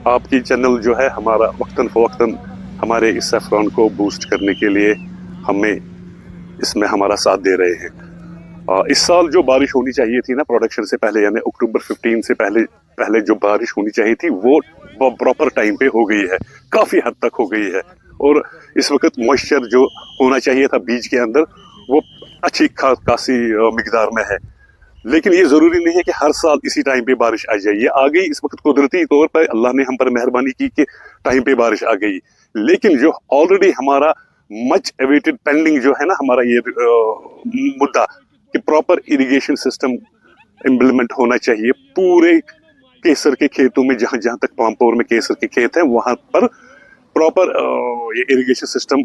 आपकी चैनल जो है हमारा वक्तन फ़वक्तन हमारे इस सैफ़रॉन को बूस्ट करने के लिए हमें इसमें हमारा साथ दे रहे हैं। इस साल जो बारिश होनी चाहिए थी ना प्रोडक्शन से पहले, यानी अक्टूबर 15 से पहले पहले जो बारिश होनी चाहिए थी वो प्रॉपर टाइम पे हो गई है, काफ़ी हद तक हो गई है। और इस वक्त मॉइस्चर जो होना चाहिए था बीज के अंदर वो अच्छी खासी मिकदार में है। लेकिन ये ज़रूरी नहीं है कि हर साल इसी टाइम पे बारिश आ जाए। ये आ गई इस वक्त कुदरती तौर पर, अल्लाह ने हम पर मेहरबानी की कि टाइम पे बारिश आ गई। लेकिन जो ऑलरेडी हमारा मच अवेटेड पेंडिंग जो है ना हमारा ये मुद्दा कि प्रॉपर इरिगेशन सिस्टम इम्प्लीमेंट होना चाहिए पूरे केसर के खेतों में, जहां जहां तक पामपोर में केसर के खेत हैं वहां पर प्रॉपर ये इरिगेशन सिस्टम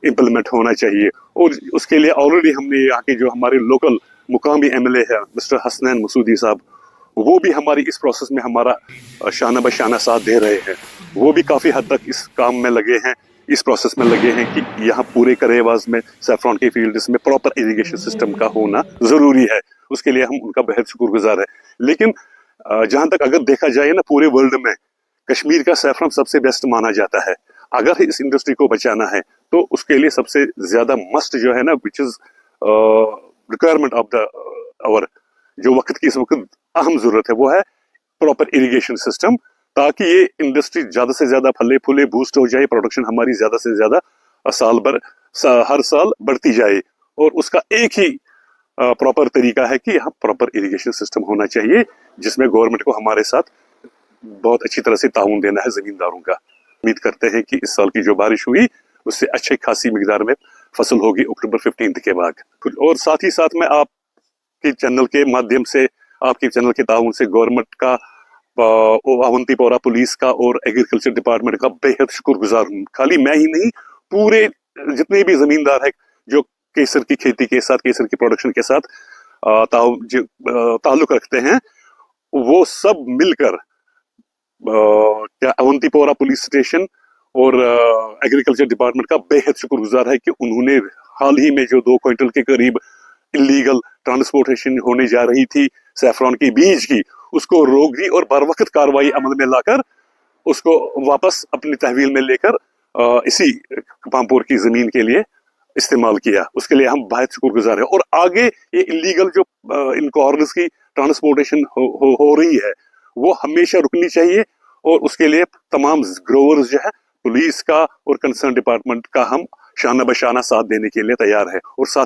इम्प्लीमेंट होना चाहिए। और उसके लिए ऑलरेडी हमने यहाँ के जो हमारे लोकल मुकामी एमएलए है मिस्टर हसनैन मसूदी साहब, वो भी हमारी इस प्रोसेस में हमारा शाना बशाना साथ दे रहे हैं। वो भी काफ़ी हद तक इस काम में लगे हैं, इस प्रोसेस में लगे हैं कि यहाँ पूरे करेवाज में सैफरॉन के फील्ड्स में प्रॉपर इरिगेशन सिस्टम का होना ज़रूरी है। उसके लिए हम उनका बेहद शुक्रगुजार है। लेकिन जहाँ तक अगर देखा जाए ना पूरे वर्ल्ड में कश्मीर का सैफरॉन सबसे बेस्ट माना जाता है। अगर इस इंडस्ट्री को बचाना है तो उसके लिए सबसे ज्यादा मस्ट जो है ना, which is requirement of the hour, जो वक्त की इस वक्त अहम जरूरत है, वो है प्रॉपर इरिगेशन सिस्टम, ताकि ये इंडस्ट्री ज्यादा से ज्यादा फले फूले बूस्ट हो जाए, प्रोडक्शन हमारी ज्यादा से ज्यादा साल भर हर साल बढ़ती जाए। और उसका एक ही प्रॉपर तरीका है कि यहाँ प्रॉपर इरिगेशन सिस्टम होना चाहिए, जिसमें गवर्नमेंट को हमारे साथ बहुत अच्छी तरह से ताउन देना है जमींदारों का। उम्मीद करते हैं कि इस साल की जो बारिश हुई उससे अच्छी खासी मिकदार में फसल होगी अक्टूबर 15 के बाद। और साथ ही साथ मैं आपके चैनल के माध्यम से, आपके चैनल के ताउन से गवर्नमेंट का, अवंतीपोरा पुलिस का और एग्रीकल्चर डिपार्टमेंट का बेहद शुक्रगुजार हूँ। खाली मैं ही नहीं, पूरे जितने भी जमींदार है जो केसर की खेती के साथ, केसर की प्रोडक्शन के साथ ताल्लुक रखते हैं, वो सब मिलकर क्या अवंतीपोरा पुलिस स्टेशन और एग्रीकल्चर डिपार्टमेंट का बेहद शुक्रगुजार है कि उन्होंने हाल ही में जो 2 क्विंटल के करीब इलीगल ट्रांसपोर्टेशन होने जा रही थी सैफरॉन के बीज की, उसको रोक दी और बर वक्त कार्रवाई अमल में लाकर उसको वापस अपनी तहवील में लेकर इसी पामपोर की जमीन के लिए इस्तेमाल किया। उसके लिए हम बहुत शुक्रगुजार हैं। और आगे ये इलीगल जो इन कॉर्नर्स की ट्रांसपोर्टेशन हो रही है वो हमेशा रुकनी चाहिए। और उसके लिए तमाम ग्रोवर्स जो है पुलिस का और कंसर्न डिपार्टमेंट का हम शाना बशाना साथ देने के लिए तैयार है। और साथ